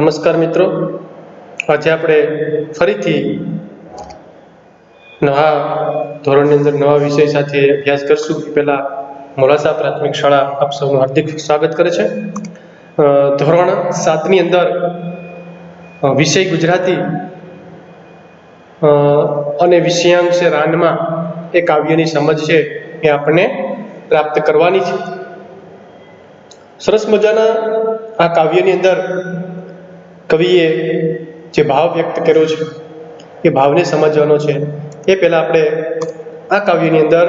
નમસ્કાર મિત્રો, આજે આપણે ફરીથી નવા ધોરણની અંદર નવા વિષય સાથે અભ્યાસ કરશું. પહેલા મોડાસા પ્રાથમિક શાળા આપ સૌનું હાર્દિક સ્વાગત કરે છે. ધોરણ 7ની અંદર વિષય ગુજરાતી અને વિષયાંક છે રાનમાં એ કાવ્યની સમજ છે એ આપણને પ્રાપ્ત કરવાની છે. સરસ મજાના આ કાવ્યની અંદર કવિએ જે ભાવ વ્યક્ત કર્યો છે એ ભાવને સમજવાનો છે. એ પહેલા આપણે આ કાવ્યની અંદર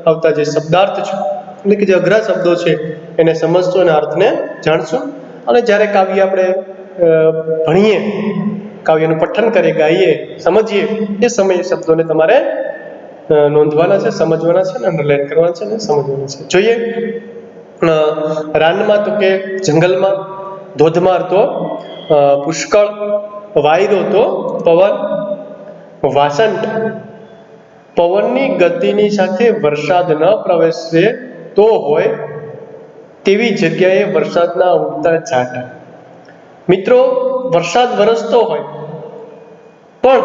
આવતા જે શબ્દાર્થ છે એટલે કે જે અઘરા શબ્દો છે એને સમજશું અને અર્થને જાણશું. અને જ્યારે કાવ્ય આપણે ભણીએ, કાવ્યનું પઠન કરીએ, ગાઈએ, સમજીએ, એ સમયે શબ્દોને તમારે નોંધવાના છે, સમજવાના છે, અંડરલાઈન કરવાના છે અને સમજવાના છે. જોઈએ રાનમાં તો કે જંગલમાં, ધોધમાર તો પુષ્કળ, વાયરો તો પવન, વાસંત પવનની ગતિની સાથે વરસાદ ન પ્રવેશે તો હોય તેવી જગ્યાએ વરસાદના ઉડતા છાંટા. મિત્રો, વરસાદ વરસતો હોય પણ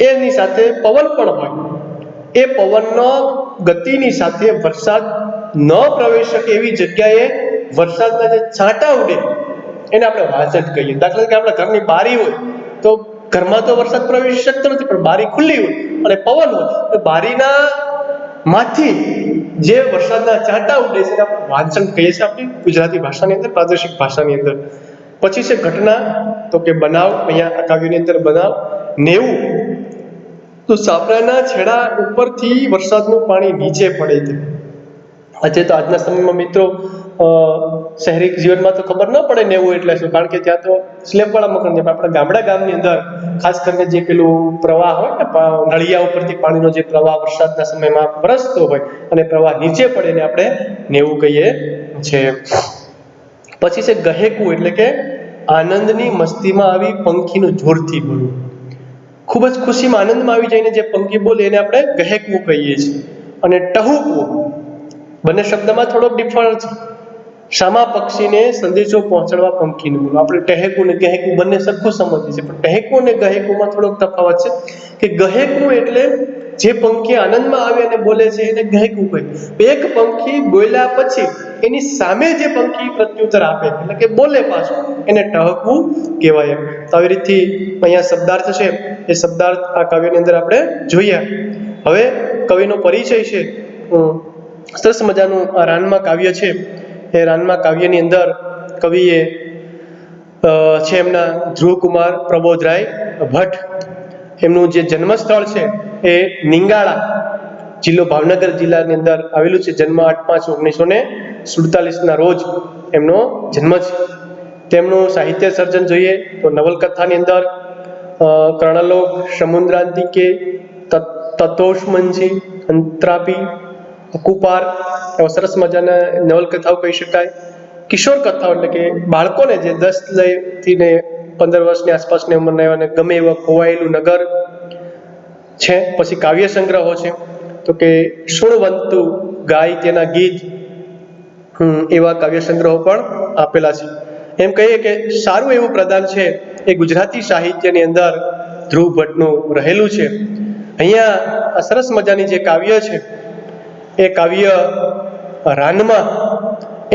એની સાથે પવન પણ હોય, એ પવનનો ગતિની સાથે વરસાદ ન પ્રવેશ શકે એવી જગ્યાએ વરસાદના જે છાંટા ઉડે એને આપણે વાસંત કહીએ. દાખલા તરીકે આપણા ઘરની બારી હોય તો ઘરમાં તો વરસાદ પ્રવેશી શકતો નથી, પણ બારી ખુલ્લી હોય અને પવન હોય તો બારીના માંથી જે વરસાદના છાંટા ઉડે છે આપણે વાસંત કહીએ છીએ આપણી ગુજરાતી ભાષાની અંદર, પ્રાદેશિક ભાષાની અંદર. પછી છે ઘટના તો કે બનાવ. અહીંયા આ કાવ્યની અંદર બનાવ. નેવું તો સાપરાના છેડા ઉપરથી વરસાદનું પાણી નીચે પડે છે. આજે તો આજના સમયમાં મિત્રો શહેરી જીવનમાં તો ખબર ન પડે નેવું એટલે શું, કારણ કે ત્યાં તો સ્લેબવાળા મકાન છે. આપણા ગામડા ગામની અંદર ખાસ કરીને જે પેલું પ્રવાહ હોય ને, નળિયા ઉપરથી પાણીનો જે પ્રવાહ વરસાદના સમયમાં વરસતો હોય અને પ્રવાહ નીચે પડે ને આપણે નેવું કહીએ છે. પછી છે ગહેકું એટલે કે આનંદની મસ્તીમાં આવી પંખીનું જોરથી બોલવું. ખૂબ જ ખુશીમાં આનંદમાં આવી જઈને જે પંખી બોલે એને આપણે ગહેકવું કહીએ છીએ. અને ટહુકવું, બંને શબ્દમાં થોડોક ડિફરન્સ છે. શામા પક્ષીને સંદેશો પહોંચાડવા પંખીને બોલો. આપણે ટહેકું ને ગહેકું બંને સરખું સમજીએ છીએ, પણ ટહેકું ને ગહેકુંમાં થોડોક તફાવત છે. કે ગહેકું એટલે જે પંખી આનંદમાં આવે અને બોલે છે એને ગહેકું કહે. એક પંખી બોલ્યા પછી એની સામે જે પંખી પ્રત્યુત્તર આપે એટલે કે બોલે પાછું, એને ટહકવું કહેવાય. તો આવી રીતથી અહીંયા શબ્દાર્થ છે એ શબ્દાર્થ આ કાવ્યની અંદર આપણે જોઈએ. હવે કવિનો પરિચય છે. સરસ મજાનું આ રાનમાં કાવ્ય છે. એ રાનમાં કાવ્યની અંદર કવિએ છે એમના ધ્રુવકુમાર પ્રબોધરાય ભટ્ટ, એમનું જે જન્મસ્થળ છે એ નિંગાળા, જિલ્લો ભાવનગર જિલ્લાની અંદર આવેલું છે. જન્મ 8/5/1947 રોજ એમનો જન્મ છે. તેમનું સાહિત્ય સર્જન જોઈએ તો નવલકથાની અંદર કર્ણલોક, સમુદ્રાંતિકે, તતોષમંજી, અંતરાપી, કુપાર એવા સરસ મજાના નવલકથાઓ કહી શકાય. કિશોર કથાઓ એટલે કે બાળકોને જે 10 થી 15 વર્ષની આસપાસની ઉંમરના એવાને ગમે એવા ખોવાયેલું નગર છે. પછી કાવ્ય સંગ્રહો છે તો કે સુણવંતુ ગાય તેના ગીત, એવા કાવ્ય સંગ્રહો પણ આપેલા છે. એમ કહીએ કે સારું એવું પ્રદાન છે એ ગુજરાતી સાહિત્યની અંદર ધ્રુવ ભટ્ટનું રહેલું છે. અહીંયા આ સરસ મજાની જે કાવ્ય છે એ કાવ્ય રાનમાં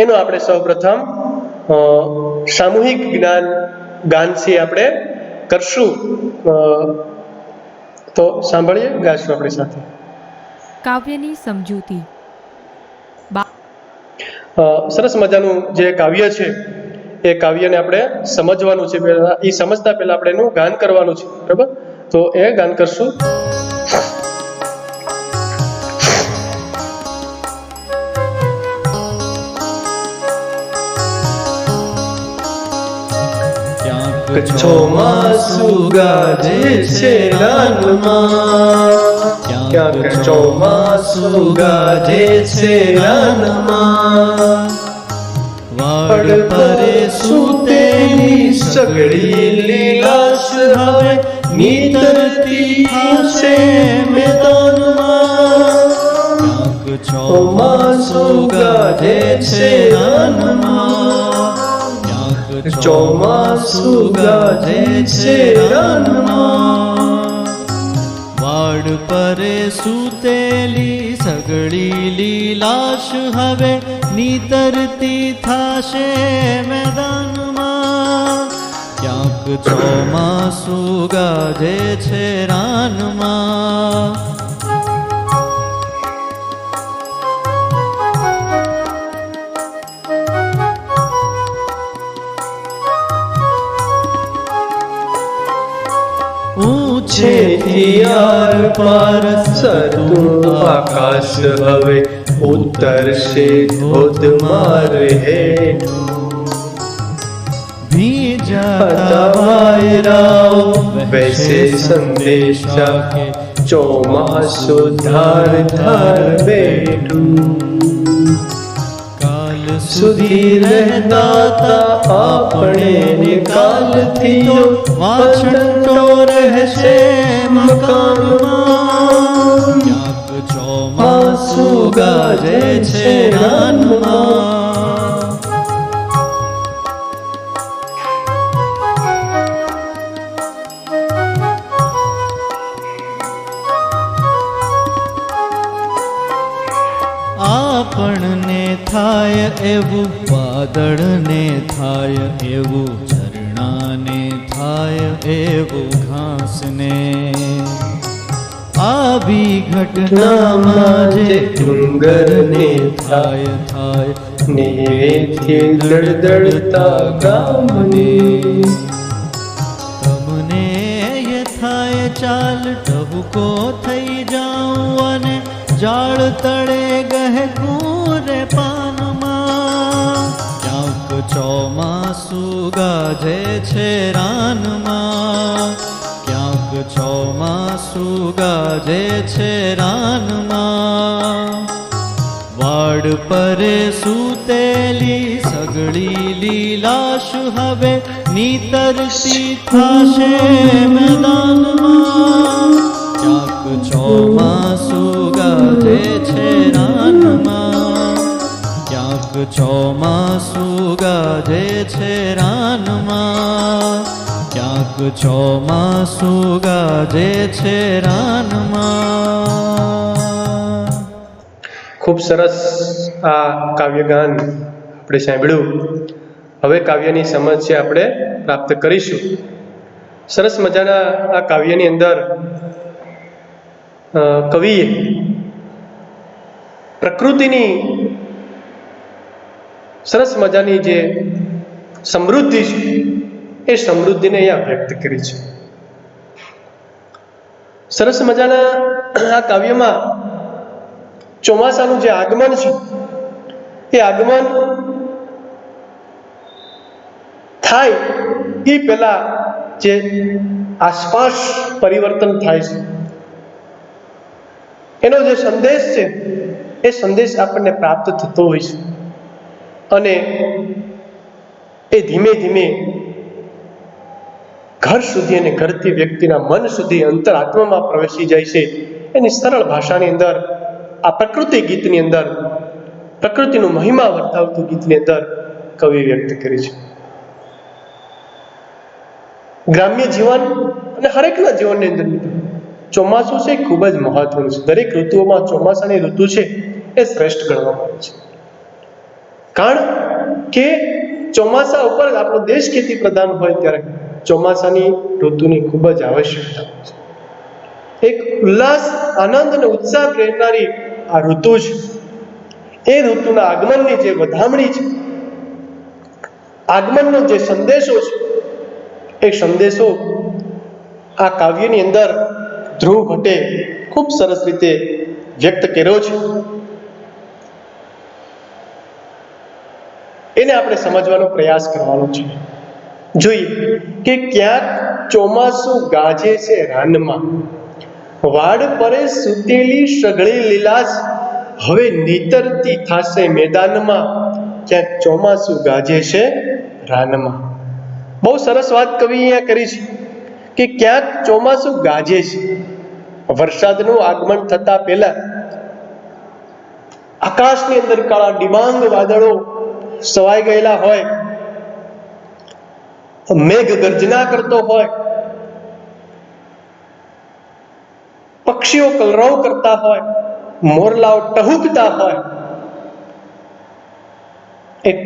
એનો આપણે સૌપ્રથમ સામૂહિક જ્ઞાન ગાનથી આપણે કરશું. તો સાંભળીએ, ગાશું આપણી સાથે. કાવ્યની સમજૂતી. સરસ મજાનું જે કાવ્ય છે એ કાવ્યને આપણે સમજવાનું છે. પહેલા એ સમજતા પહેલા આપણે એનું ગાન કરવાનું છે, બરાબર? તો એ ગાન કરશું. ચોમાસુ ગાજે છે રાનમાં, ક્યાંક ચોમાસુ ગાજે છે રાનમાં. વાડ પરે સૂતેની સગડી લીલાશ હવે નીતરતી થશે મેદાનમાં. ક્યાંક ચોમાસુ ગાજે છે રાનમાં, ક્યાંક ચોમાસું ગાજે છે રાનમાં. વાડ પરે સૂતેલી સગડી લીલાશ હવે નીતરતી થાશે મેદાનમાં. ક્યાંક ચોમાસું ગાજે છે રાનમાં. ઊંચેથી આર પાર સરતું આકાશ હવે ઉતરશે ધોધમાર હેઠું. ભીજાતા વાયરાઓ વૈસે સંદેશા કે ચોમાસું ધાર ધાર બેઠું. કાલ સુધી રહેતા તા આપણે ને કાલથી વાછંટો રહેશે મકાનમાં. ક્યાંક ચોમાસું ગાજે છે રાનમાં. આપણને થાય એવું, વાદળને થાય એવું, ઝરણાને થાય એવું ઘાસને. આવી ઘટનામાં જે ડુંગરને થાય થાય નેવેથી દળદળતા ગામને. તમને એ થાય ચાલ ટહુકો થઈ જાઉં અને જાળ તળે ગહેકું રે પાનમાં. ક્યાંક ચોમાસું ગાજે છે રાનમાં. ક્યાંક ચોમાસું ગાજે છે રાનમાં. વાડ પરે સૂતેલી સગડી લીલાશ હવે નીતરતી થાશે મેદાનમાં. ક્યાંક ચોમાસું ગાજે છે રાનમાં. ક્યાંક ચોમાસું ગાજે છે રાનમાં. ક્યાંક ચોમાસું ગાજે છે રાનમાં. ખૂબ સરસ આ કાવ્યગાન આપણે સાંભળ્યું. હવે કાવ્યની સમજ છે આપણે પ્રાપ્ત કરીશું. સરસ મજાના આ કાવ્યની અંદર કવિએ પ્રકૃતિની સરસ મજાની જે સમૃદ્ધિ છે એ સમૃદ્ધિને અહીંયા વ્યક્ત કરી છે. સરસ મજાના આ કાવ્યમાં ચોમાસાનું જે આગમન છે એ આગમન થાય એ પહેલા જે આસપાસ પરિવર્તન થાય છે એનો જે સંદેશ છે એ સંદેશ આપણને પ્રાપ્ત થતો હોય છે અને એ ધીમે ધીમે ઘર સુધી અને ઘરથી વ્યક્તિના મન સુધી અંતરાત્મામાં પ્રવેશી જાય છે. એની સરળ ભાષાની અંદર આ પ્રકૃતિ ગીતની અંદર પ્રકૃતિનું મહિમા વર્તાવતું ગીતની અંદર કવિ વ્યક્ત કરી છે. ગ્રામ્ય જીવન અને હરેકના જીવનની અંદર ચોમાસું છે ખૂબ જ મહત્વનું છે. દરેક ઋતુઓમાં ચોમાસાની ઋતુ છે એ શ્રેષ્ઠ ગણવામાં આવે છે. કારણ કે ચોમાસા ઉપર આપણો દેશ ખેતી પ્રધાન હોય ત્યારે ચોમાસાની ઋતુની ખૂબ જ આવશ્યકતા છે. એક ઉલ્લાસ, આનંદ અને ઉત્સાહ પ્રેરનારી આ ઋતુ છે. એ ઋતુના આગમનની જે વધામણી છે, આગમનનો જે સંદેશો છે, એ સંદેશો આ કાવ્યની અંદર ધ્રુવ ભટ્ટે ખૂબ સરસ રીતે વ્યક્ત કર્યો છે. એને આપણે સમજવાનો પ્રયાસ કરવાનો છે. જોઈએ કે ક્યાંક ચોમાસું ગાજે છે રાનમાં. વાડ પરે સૂતેલી સઘળી લીલાશ હવે નીતરતી થાશે મેદાનમાં. ક્યાંક ચોમાસું ગાજે છે રાનમાં. બહુ સરસ વાત કવિ અહીંયા કરી છે કે ક્યાંક ચોમાસું ગાજે છે. વરસાદનું આગમન થતા પહેલા આકાશની અંદર કાળા ડિબાંગ વાદળો સવાઈ ગયેલા હોય મેઘ ગર્જના કરતો હોય, પક્ષીઓ કલરવ કરતા હોય, મોરલાઓ ટહુકતા હોય, એક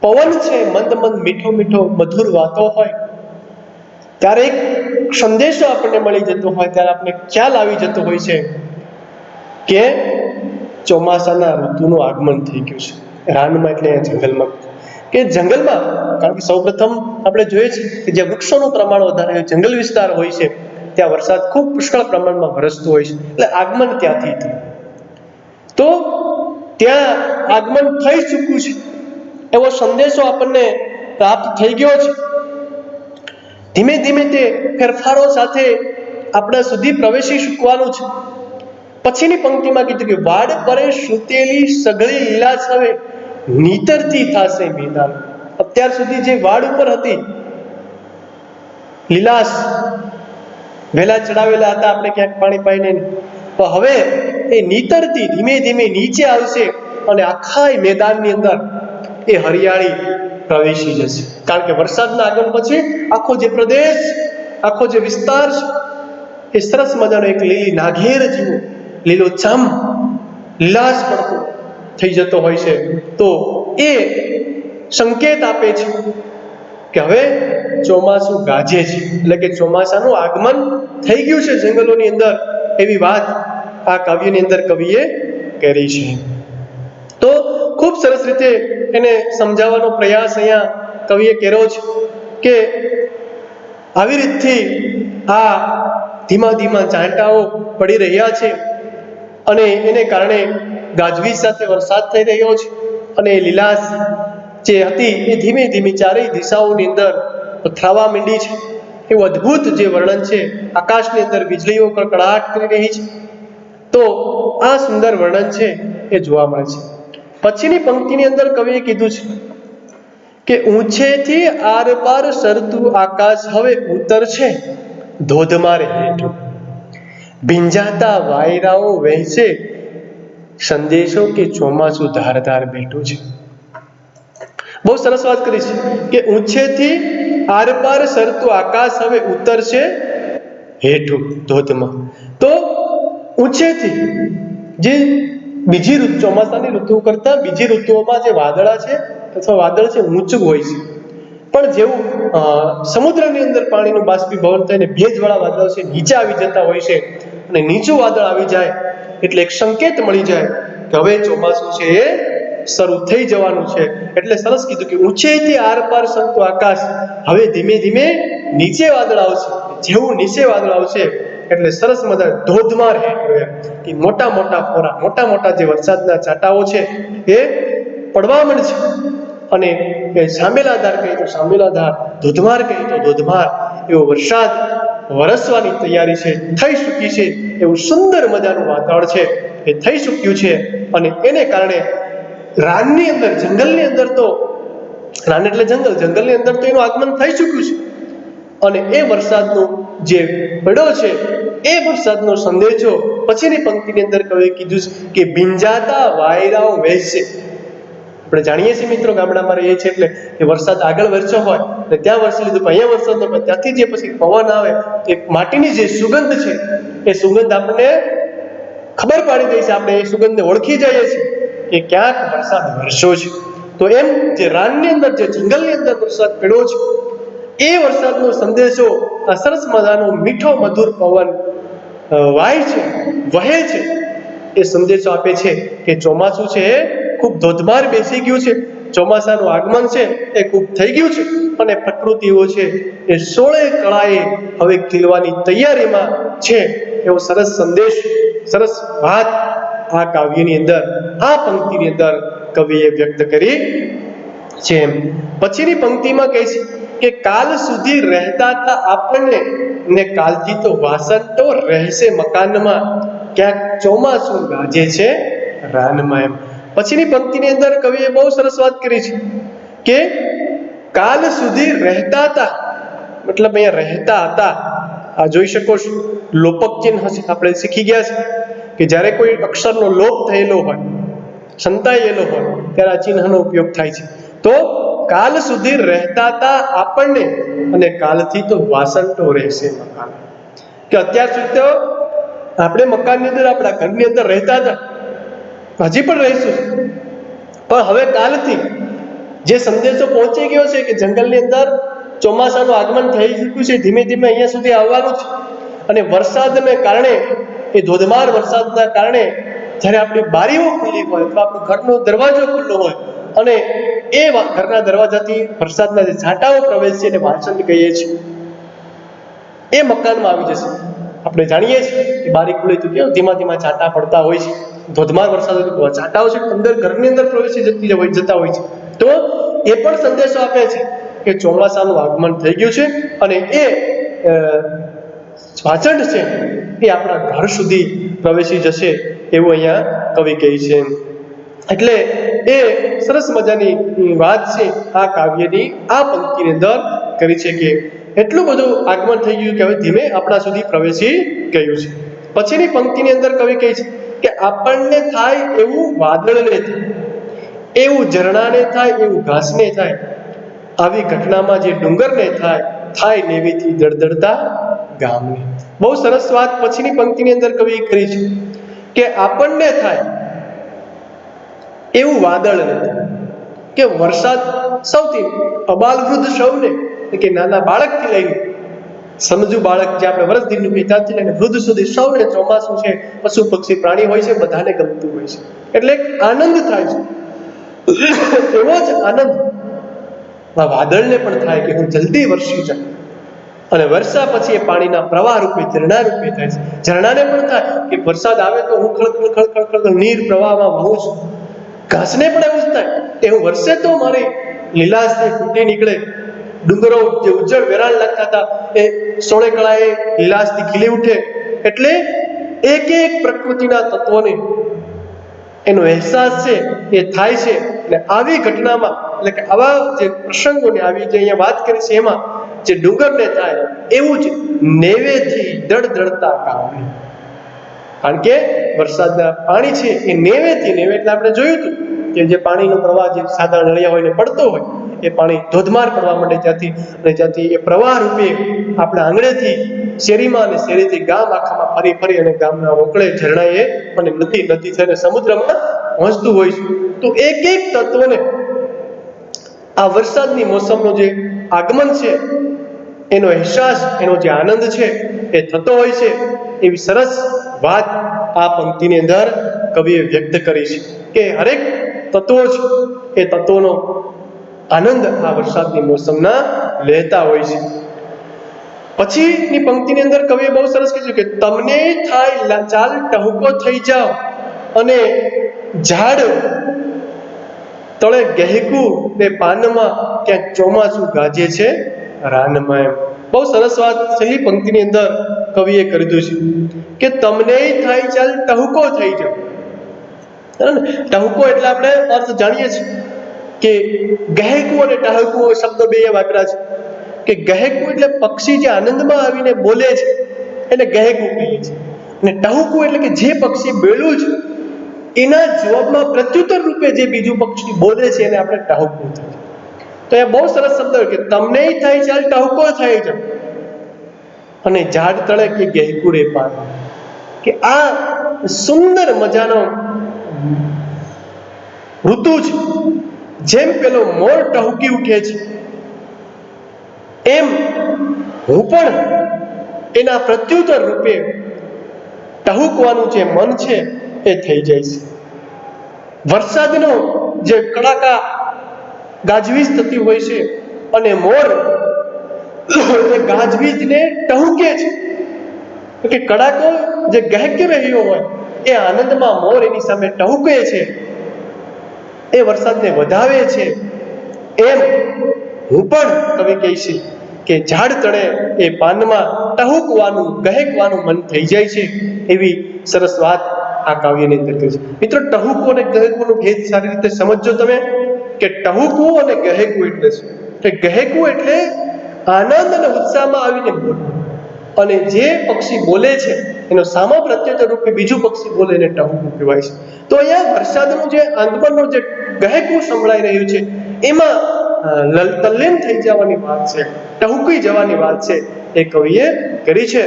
પવન છે મંદ મંદ મીઠો મીઠો મધુર વાતો હોય, ત્યારે એક સંદેશો આપણને મળી જતો હોય, ત્યારે આપણે ખ્યાલ આવી જતો હોય છે કે ચોમાસાના ઋતુનું આગમન થઈ ગયું છે. રાનમાં એટલે જંગલમાં, કે જંગલમાં, કારણ કે સૌપ્રથમ આપણે જોઈએ છે કે જે વૃક્ષોનું પ્રમાણ વધારે હોય, જંગલ વિસ્તાર હોય છે, ત્યાં વરસાદ ખૂબ પુષ્કળ પ્રમાણમાં વરસતો હોય છે, એટલે આગમન ત્યાંથી થયું. તો ત્યાં આગમન થઈ ચૂક્યું છે એવો સંદેશો આપણને પ્રાપ્ત થઈ ગયો છે. ધીમે ધીમે તે ફેરફારો સાથે આપણા સુધી પ્રવેશી ચૂકવાનું છે. પછીની પંક્તિમાં કીધું કે વાડ પરે સૂતેલી સઘળી લીલાશ હવે નીતરતી થાશે મેદાન. અત્યાર સુધી જે વાડ ઉપર હતી લીલાશ, વેલા ચડાવેલા હતા આપણે ક્યાંક પાણી પાઈને, તો હવે એ નીતરતી ધીમે ધીમે નીચે આવશે અને આખા મેદાનની અંદર એ હરિયાળી પ્રવેશી જશે. કારણ કે વરસાદના આગમન પછી આખો જે પ્રદેશ, આખો જે વિસ્તાર છે એ સરસ મજાનો એક લીલી નાઘેર જેવું લીલોછમ લીલાશ પડતો થઈ જતો હોય છે. તો એ સંકેત આપે છે કે હવે ચોમાસું ગાજે છે, એટલે કે ચોમાસાનું આગમન થઈ ગયું છે જંગલોની અંદર, એવી વાત આ કાવ્યની અંદર કવિએ કરી છે. તો ખૂબ સરસ રીતે એને સમજાવવાનો પ્રયાસ અહીંયા કવિએ કર્યો છે કે આવી રીતથી આ ધીમા ધીમા ચાંટાઓ પડી રહ્યા છે અને એને કારણે ગાજવીજ સાથે વરસાદ થઈ રહ્યો છે, અને લીલાશ જે હતી એ ધીમે ધીમે ચારેય દિશાઓની અંદર પથરાવા માંડી છે. એવું અદ્ભુત જે વર્ણન છે, આકાશની અંદર વીજળીઓ કડકડાટ કરી રહી છે. તો આ સુંદર વર્ણન છે એ જોવા મળે છે. પછીની પંક્તિની અંદર કવિએ કીધું છે કે ઊંચેથી આર પાર સરતું આકાશ હવે ઉતરશે ધોધમાર હેઠું, ભીંજાતા વાયરાઓ વહેશે સંદેશો કે ચોમાસું ધારધાર બેઠું છે. બહુ સરસ વાત કરી છે કે ઊંચેથી આર પાર સરતું આકાશ હવે ઉતરશે હેઠું ધોધમાં. તો ઊંચેથી જે બીજી ઋતુ, ચોમાસાની ઋતુ કરતા બીજી ઋતુઓમાં જે વાદળા છે અથવા વાદળ છે ઊંચું હોય છે, પણ જેવું સમુદ્રની અંદર પાણીનું બાષ્પીભવન થઈને ભેજવાળા વાદળો છે નીચે આવી જતા હોય છે, અને નીચું વાદળ આવી જાય એટલે એક સંકેત મળી જાય કે હવે ચોમાસું છે એ શરૂ થઈ જવાનું છે. એટલે સરસ કીધું કે ઊંચેથી આર પાર સરતું આકાશ હવે ધીમે ધીમે નીચે વાદળ આવશે. જેવું નીચે વાદળ આવશે એટલે સરસ મજા ધોધમાર હેઠું, કે મોટા મોટા ફોરા, મોટા મોટા જે વરસાદના છાંટાઓ છે એ પડવા માંડશે, અને એ સામેલાધાર કહે તો સામેલાધાર, ધોધમાર કહે તો ધોધમાર એવો વરસાદ વરસવાની તૈયારી છે, થઈ ચૂકી છે. એવું સુંદર મજાનું વાતાવરણ છે એ થઈ ચૂક્યું છે, અને એને કારણે રાનની અંદર, જંગલની અંદર, તો રાન એટલે જંગલ, જંગલની અંદર તો એનું આગમન થઈ ચૂક્યું છે, અને એ વરસાદનો જે પડ્યો છે એ વરસાદનો સંદેશો પછીની પંક્તિની અંદર કવિએ કીધું છે કે ભીંજાતા વાયરાઓ વહેશે. આપણે જાણીએ છીએ મિત્રો, ગામડામાં રહીએ છીએ એટલે કે વરસાદ આગળ વરસ્યો હોય અને ત્યાં વરસી લીધું, અહીંયા વરસાદ ન હોય, ત્યાંથી જે પછી પવન આવે એ માટીની જે સુગંધ છે એ સુગંધ આપણને ખબર પાડી દે છે, આપણે એ સુગંધને ઓળખી જઈએ છીએ કે ક્યાંક વરસાદ વરસ્યો છે. તો એમ જે રાનની અંદર, જે જંગલની અંદર વરસાદ પડ્યો છે એ વરસાદનો સંદેશો આ સરસ મજાનો મીઠો મધુર પવન વાય છે, વહે છે, એ સંદેશો આપે છે કે ચોમાસું છે એ ખૂબ ધોધમાર બેસી ગયું છે, ચોમાસાનું આગમન છે એ ખૂબ થઈ ગયું છે, અને પ્રકૃતિઓ છે એ સોળે કળાએ હવે ખીલવાની તૈયારીમાં છે. એવો સરસ સંદેશ, સરસ વાત આ કાવ્યની અંદર, આ પંક્તિની અંદર કવિએ વ્યક્ત કરી છે. પછીની પંક્તિમાં કહે છે કે કાલ સુધી રહેતા હતા આપણને ને કાલથી તો વાસંતો રહેશે મકાનમાં, ક્યાંક ચોમાસું ગાજે છે રાનમાં. એમ પછીની પંક્તિની અંદર કવિએ બહુ સરસ વાત કરી છે કે કાલ સુધી રહેતા હતા, મતલબ અહીંયા રહેતા હતા. આ જોઈ શકો છો, લોપક ચિહ્ન આપણે શીખી ગયા છે કે જ્યારે કોઈ અક્ષરનો લોપ થયેલો હોય, સંતાયેલો હોય, ત્યારે આ ચિહ્નનો ઉપયોગ થાય છે. તો કાલ સુધી રહેતા હતા આપણને, અને કાલથી તો વાસંતો રહેશે મકાન. કે અત્યાર સુધી તો આપણે મકાનની અંદર, આપણા ઘરની અંદર રહેતા હતા, હજી પણ રહીશું, પણ હવે કાલથી જે સંદેશો પહોંચી ગયો છે કે જંગલની અંદર ચોમાસાનું આગમન થઈ ચૂક્યું છે, ધીમે ધીમે અહીંયા સુધી આવવાનું છે. અને વરસાદને કારણે, એ ધોધમાર વરસાદના કારણે જ્યારે આપણી બારીઓ ખુલ્લી હોય અથવા આપણો ઘરનો દરવાજો ખુલ્લો હોય અને એ ઘરના દરવાજાથી વરસાદના જે છાંટાઓ પ્રવેશે એને વાસંત કહીએ છીએ. એ મકાનમાં આવી જશે. આપણે જાણીએ છીએ કે બારી ખુલે તો કેવું ધીમા ધીમા છાંટા પડતા હોય છે. ધોધમાર વરસાદ છાંટાઓ છે અંદર ઘરની અંદર પ્રવેશી જતા હોય છે. તો એ પણ સંદેશો આપે છે કે ચોમાસાનું આગમન થઈ ગયું છે અને એ વાસંત છે એ આપણા ઘર સુધી પ્રવેશી જશે એવું અહીંયા કવિ કહે છે. એટલે એ સરસ મજાની વાત છે આ કાવ્યની આ પંક્તિની અંદર કરી છે કે એટલું બધું આગમન થઈ ગયું કે હવે ધીમે આપણા સુધી પ્રવેશી ગયું છે. પછીની પંક્તિની અંદર કવિ કહે છે કે આપણને થાય એવું વાદળને થાય, એવું ઝરણાને થાય, એવું ઘાસને થાય, આવી ઘટનામાં જે ડુંગરને થાય નેવીથી દળદળતા ગામને. બહુ સરસ વાત પછીની પંક્તિની અંદર કવિ કરી છે કે આપણને થાય એવું વાદળને થાય, કે વરસાદ સૌથી અબાલ વૃદ્ધ સૌને, કે નાના બાળકથી લઈને સમજુ બાળક જે આપણે વર્ષ દીઠ ત્યાંથી લઈને વૃદ્ધ સુધી સૌને ચોમાસું છે, પશુ પક્ષી પ્રાણી હોય છે, બધાને ગમતું હોય છે. એટલે આનંદ થાય છે. એવો જ આનંદ આ વાદળને પણ થાય કે હું જલ્દી વરસી જાય, અને વર્ષા પછી એ પાણીના પ્રવાહ રૂપે ઝરણા રૂપે થાય છે. ઝરણાને પણ થાય કે વરસાદ આવે તો હું ખળખળ નીર પ્રવાહમાં વહું છું. ઘાસને પણ એવું જ થાય કે હું વરસે તો મારી લીલાશથી ફૂટી નીકળે. ડુંગરો જે ઉજ્જળ વેરાળ લાગતા હતા એ સોળે કળાએ લીલાશથી ખીલી ઉઠે. એટલે એક એક પ્રકૃતિના તત્વોને એનો અહેસાસ છે એ થાય છે. અને આવી ઘટનામાં, એટલે કે આવા જે પ્રસંગોને આવી જે અહીંયા વાત કરી છે એમાં જે ડુંગરને થાય એવું જ નેવેથી દળદળતા કામની. કારણ કે વરસાદના પાણી છે એ નેવે એટલે આપણે જોયું હતું કે જે પાણીનો પ્રવાહ જે સાદા નળિયા હોય ને પડતો હોય એ પાણી ધોધમાર પડવા માંડે ત્યાંથી એ પ્રવાહ રૂપે આપણા આંગણેથી શેરીમાં અને શેરીથી ગામ આખામાં ફરી અને ગામના ઓકળે ઝરણાએ અને નદી થઈને સમુદ્રમાં પહોંચતું હોય છે. તો એક એક તત્વને આ વરસાદની મોસમનો જે આગમન છે એનો અહેસાસ, એનો જે આનંદ છે એ થતો હોય છે. એવી સરસ વાત આ પંક્તિની અંદર કવિએ વ્યક્ત કરી છે કે હરેક તત્વો છે એ તત્વોનો આનંદ આ વરસાદની મોસમના લેતા હોય છે. પછીની પંક્તિની અંદર કવિએ બહુ સરસ કીધું કે તમને થાય ચાલ ટહુકો થઈ જાઓ, અને ઝાડ તળે ગહેકું ને પાનમાં ક્યાંક ચોમાસું ગાજે છે રાનમાં. એમ બહુ સરસ વાત છેલ્લી પંક્તિની અંદર કવિએ કરી દીધું છે કે તમને થાય ચાલ ટહુકો થઈ જાઓ. ટહુકો એટલે આપણે અર્થ જાણીએ છીએ કે ગહેકું અને ટહુકો શબ્દ બે વાપર્યા છે. કે ગહેકું એટલે પક્ષી જે આનંદમાં આવીને બોલે છે એને ગહેકું કહીએ છીએ, અને ટહુકું એટલે કે જે પક્ષી બોલ્યું છે એના જવાબમાં પ્રત્યુત્તર રૂપે જે બીજું પક્ષી બોલે છે એને આપણે ટહુકું થાય. તો એ બહુ સરસ શબ્દ કે તમને થાય ચાલ ટહુકો થઈ જાવ, અને ઝાડ તળે કે ગહેકું રે પાન. કે આ સુંદર મજાનો ઋતુ છે. જેમ પેલો મોર ટહુકી ઉઠે છે એમ હું પણ એના પ્રત્યુત્તર રૂપે ટહુકવાનું જે મન છે એ થઈ જાય છે. વરસાદનો જે કડાકા ગાજવીજ થતી હોય છે અને મોર એ ગાજવીજને ટહુકે છે, કે કડાકો જે ગહેકી રહ્યો હોય એ આનંદમાં મોર એની સામે ટહુકે છે, એ વરસાદને વધાવે છે. એમ હું પણ કવિ કહીશ કે ઝાડ તળે એ પાનમાં ટહુકવાનું ગહેકવાનું મન થઈ જાય છે. એવી સરસ વાત આ કાવ્યની અંદર કરી છે. મિત્રો, ટહુકવું અને ગહેકવાનું ભેદ સારી રીતે સમજજો તમે, કે ટહુકવું અને ગહેકવું એટલે શું? કે ગહેકવું એટલે આનંદ અને ઉત્સાહમાં આવીને બોલવું, અને જે પક્ષી બોલે છે એનો સામો પ્રત્યુત્તર રૂપે બીજું પક્ષી બોલે એને ટહુકવું કહેવાય છે. તો અહીંયા વરસાદનું જે આગમનનું જે ગહેકવું સંભળાઈ રહ્યું છે એમાં તલ્લીન થઈ જવાની વાત છે, ટહુકી જવાની વાત છે, એ કવિએ કરી છે.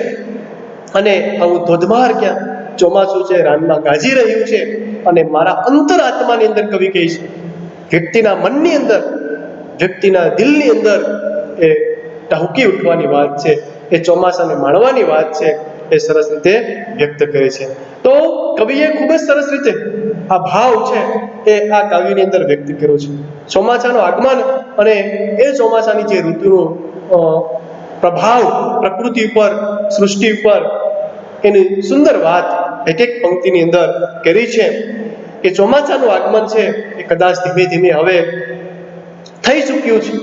અને આવું ધોધમાર ક્યાં ચોમાસું છે, રાનમાં ગાજી રહ્યું છે, અને મારા અંતરાત્માની અંદર કવિ કહે છે, વ્યક્તિના મનની અંદર, વ્યક્તિના દિલની અંદર એ ટહુકી ઉઠવાની વાત છે, એ ચોમાસાને માણવાની વાત છે, એ સરસ રીતે વ્યક્ત કરે છે. તો કવિએ ખૂબ જ સરસ રીતે આ ભાવ છે એ આ કાવ્યની અંદર વ્યક્ત કર્યો છે. ચોમાસાનું આગમન અને એ ચોમાસાની જે ઋતુનો પ્રભાવ પ્રકૃતિ ઉપર, સૃષ્ટિ ઉપર, એની સુંદર વાત એક એક પંક્તિની અંદર કરી છે કે ચોમાસાનું આગમન છે એ કદાચ ધીમે ધીમે હવે થઈ ચૂક્યું છે,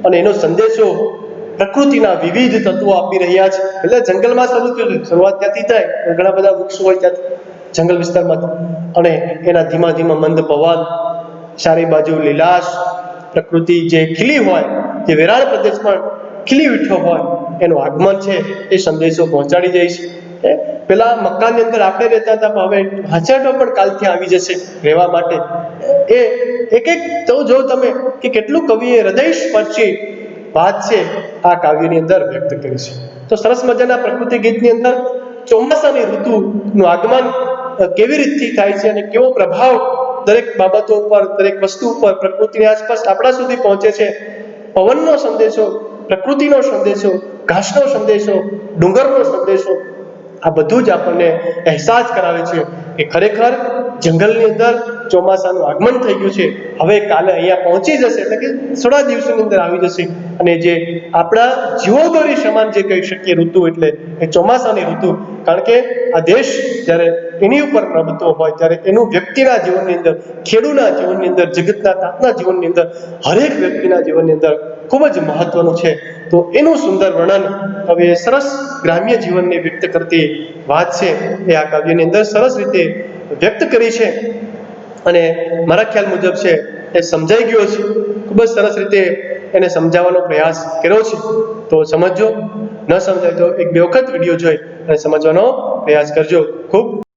અને એનો સંદેશો પ્રકૃતિના વિવિધ તત્વો આપી રહ્યા છે. એટલે જંગલમાં શરૂ થયું છે, શરૂઆત ત્યાંથી થાય, ઘણા બધા વૃક્ષો હોય ત્યાંથી, જંગલ વિસ્તારમાંથી, અને એના ધીમા ધીમા મંદ પવન, ચારે બાજુ લીલાશ, પ્રકૃતિ જે ખીલી હોય, જે વેરાળ પ્રદેશમાં ખીલી ઉઠ્યો હોય, એનું આગમન છે એ સંદેશો પહોંચાડી જાય છે. પેલા મકાનની અંદર આપણે રહેતા હતા, પણ હવે હાચરડો પણ કાલથી આવી જશે રહેવા માટે. એ એક એક તો જો તમે કે કેટલું કવિએ હૃદયસ્પર્શી વાત છે આ કાવ્યની અંદર વ્યક્ત કરી છે. તો સરસ મજાના પ્રકૃતિ ગીતની અંદર ચોમાસાની ઋતુનું આગમન કેવી રીતથી થાય છે અને કેવો પ્રભાવ દરેક બાબતો ઉપર, દરેક વસ્તુ ઉપર, પ્રકૃતિની આસપાસ આપણા સુધી પહોંચે છે. પવનનો સંદેશો, પ્રકૃતિનો સંદેશો, ઘાસનો સંદેશો, ડુંગરનો સંદેશો, આ બધું જ આપણને અહેસાસ કરાવે છે કે ખરેખર જંગલની અંદર ચોમાસાનું આગમન થઈ ગયું છે. હવે કાલે અહીંયા પહોંચી જશે, એટલે કે થોડા દિવસોની અંદર આવી જશે. અને જે આપણા જીવોદોરી સમાન જે કહી શકીએ ઋતુ એટલે એ ચોમાસાની ઋતુ. કારણ કે આ દેશ જ્યારે એની ઉપર નભતો હોય ત્યારે એનું વ્યક્તિના જીવનની અંદર, ખેડૂના જીવનની અંદર, જગતના તાતના જીવનની અંદર, હરેક વ્યક્તિના જીવનની અંદર ખૂબ જ મહત્વનું છે. તો એનું સુંદર વર્ણન કવિએ સરસ ગ્રામ્ય જીવનને વ્યક્ત કરતી વાત છે એ આ કાવ્યની અંદર સરસ રીતે વ્યક્ત કરી છે. અને મારા ખ્યાલ મુજબ છે એ સમજાઈ ગયો છે, ખૂબ જ સરસ રીતે એને સમજાવવાનો પ્રયાસ કર્યો છે. તો સમજજો, ન સમજાય તો એક બે વખત વિડીયો જોઈ અને સમજવાનો પ્રયાસ કરજો. ખૂબ